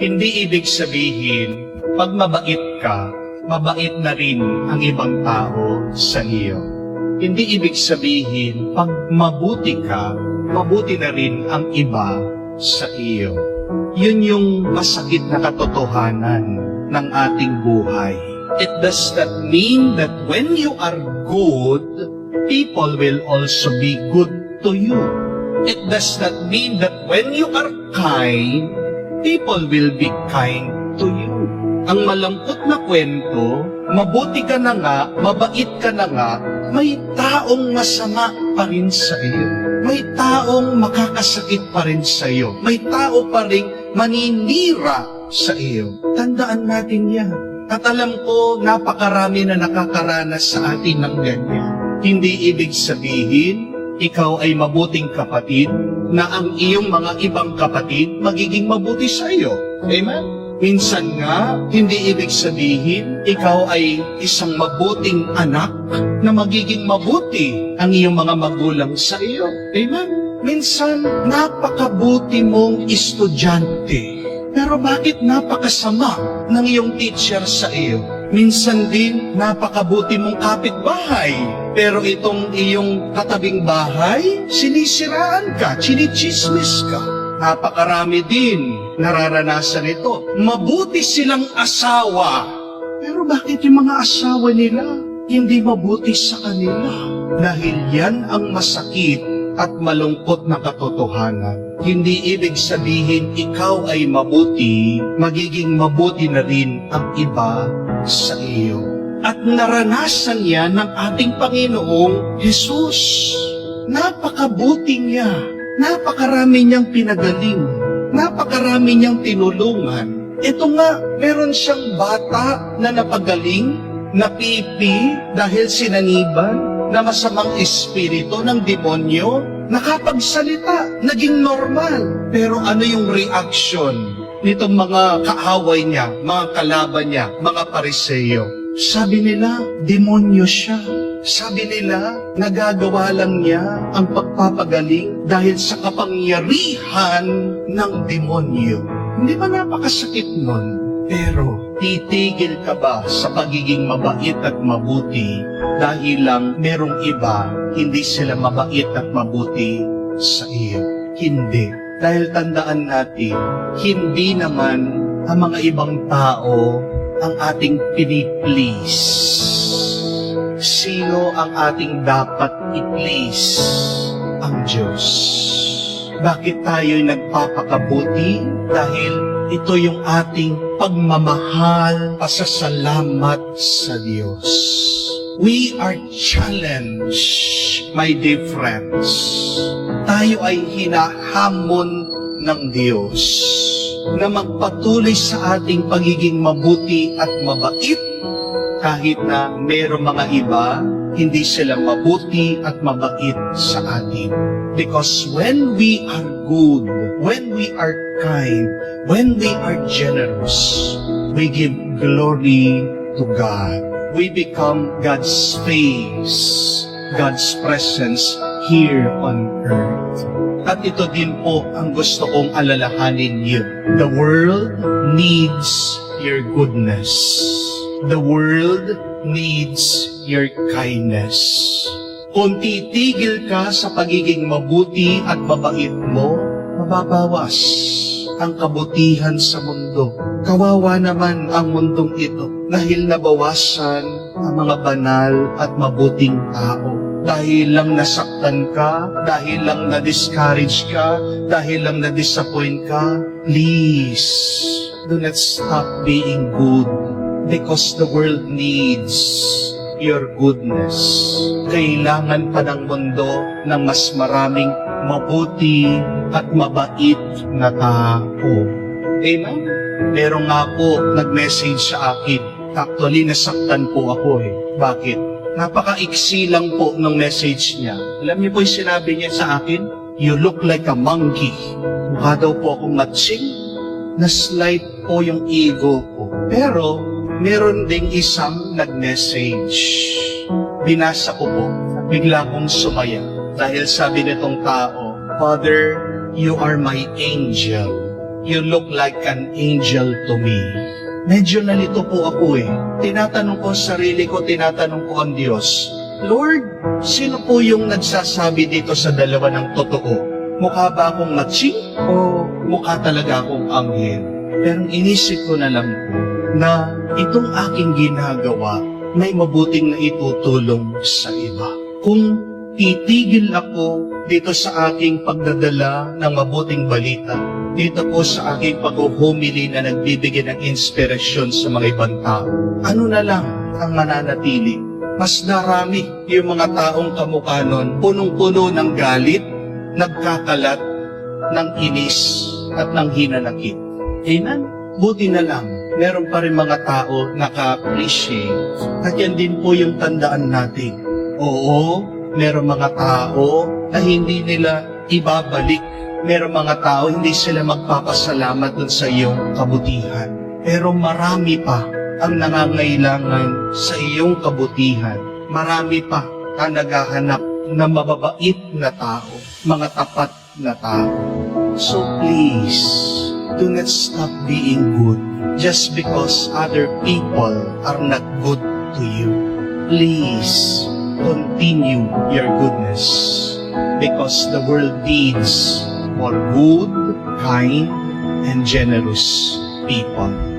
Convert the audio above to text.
Hindi ibig sabihin, pag mabait ka, mabait na rin ang ibang tao sa iyo. Hindi ibig sabihin, pag mabuti ka, mabuti na rin ang iba sa iyo. Yun yung masakit na katotohanan ng ating buhay. It does not mean that when you are good, people will also be good to you. It does not mean that when you are kind, people will be kind to you. Ang malangkot na kwento, mabuti ka na nga, mabait ka na nga, may taong masama pa rin sa iyo. May taong makakasakit pa rin sa iyo. May tao pa rin maninira sa iyo. Tandaan natin yan. At alam ko, napakarami na nakakaranas sa atin ng ganyan. Hindi ibig sabihin, ikaw ay mabuting kapatid, na ang iyong mga ibang kapatid magiging mabuti sa iyo. Amen? Minsan nga, hindi ibig sabihin, ikaw ay isang mabuting anak na magiging mabuti ang iyong mga magulang sa iyo. Amen? Minsan, napakabuti mong estudyante. Pero bakit napakasama ng iyong teacher sa iyo? Minsan din, napakabuti mong kapitbahay. Pero itong iyong katabing bahay, sinisiraan ka, chinichismis ka. Napakarami din nararanasan ito. Mabuti silang asawa. Pero bakit yung mga asawa nila hindi mabuti sa kanila? Dahil yan ang masakit at malungkot na katotohanan. Hindi ibig sabihin ikaw ay mabuti, magiging mabuti na rin ang iba sa iyo. At naranasan yan ng ating Panginoong Jesus. Napakabuti niya. Napakarami niyang pinagaling. Napakarami niyang tinulungan. Ito nga, meron siyang bata na napagaling, napipi dahil sinaniban na masamang espiritu ng demonyo, nakapagsalita, naging normal. Pero ano yung reaction nitong mga kaaway niya, mga kalaban niya, mga Pariseo? Sabi nila, demonyo siya. Sabi nila, nagagawa lang niya ang pagpapagaling dahil sa kapangyarihan ng demonyo. Hindi ba napakasakit nun? Pero, titigil ka ba sa pagiging mabait at mabuti dahil lang merong iba, hindi sila mabait at mabuti sa iyo? Hindi. Dahil tandaan natin, hindi naman ang mga ibang tao ang ating piniplease. Sino ang ating dapat i-please? Ang Diyos. Bakit tayo'y nagpapakabuti? Dahil ito yung ating pagmamahal, pasasalamat sa Diyos. We are challenged, my dear friends. Tayo ay hinahamon ng Diyos na magpatuloy sa ating pagiging mabuti at mabait kahit na mayroong mga iba, hindi sila mabuti at mabait sa atin. Because when we are good, when we are kind, when we are generous, we give glory to God. We become God's face, God's presence here on earth. At ito din po ang gusto kong alalahanin niyo. The world needs your goodness. The world needs your kindness. Kung titigil ka sa pagiging mabuti at mabait mo, mababawas ang kabutihan sa mundo. Kawawa naman ang mundong ito dahil nabawasan ang mga banal at mabuting tao. Dahil lang nasaktan ka, dahil lang na-discourage ka, dahil lang na-disappoint ka, please, do not stop being good. Because the world needs your goodness. Kailangan pa ng mundo ng mas maraming mabuti at mabait na tao. Amen? Pero nga po, nag-message sa akin. Actually, nasaktan po ako eh. Bakit? Napaka-iksi lang po ng message niya. Alam niyo po yung sinabi niya sa akin? You look like a monkey. Mukha daw po akong matsing. Na-slight po yung ego ko. Pero, meron ding isang nag-message. Binasa ko po. Bigla kong sumaya. Dahil sabi nitong tao, Father, you are my angel. You look like an angel to me. Medyo nalito po ako eh. Tinatanong ko ang sarili ko, tinatanong ko ang Diyos, Lord, sino po yung nagsasabi dito sa dalawa ng totoo? Mukha ba akong matching o mukha talaga akong anghel? Pero inisip ko na lang po na itong aking ginagawa may mabuting na itutulong sa iba. Kung titigil ako dito sa aking pagdadala ng mabuting balita, dito po sa aking paghuhumili na nagbibigay ng inspirasyon sa mga ibang tao, ano na lang ang mananatili? Mas darami yung mga taong kamukha nun, punong-puno ng galit, nagkakalat ng inis at ng hinanakit. Amen? Buti na lang, meron pa rin mga tao naka-appreciate. At yan din po yung tandaan natin. Oo, meron mga tao na hindi nila ibabalik. Meron mga tao hindi sila magpapasalamat dun sa iyong kabutihan. Pero marami pa ang nangangailangan sa iyong kabutihan. Marami pa ang naghahanap na mababait na tao, mga tapat na tao. So please, do not stop being good just because other people are not good to you. Please, continue your goodness because the world needs more good, kind, and generous people.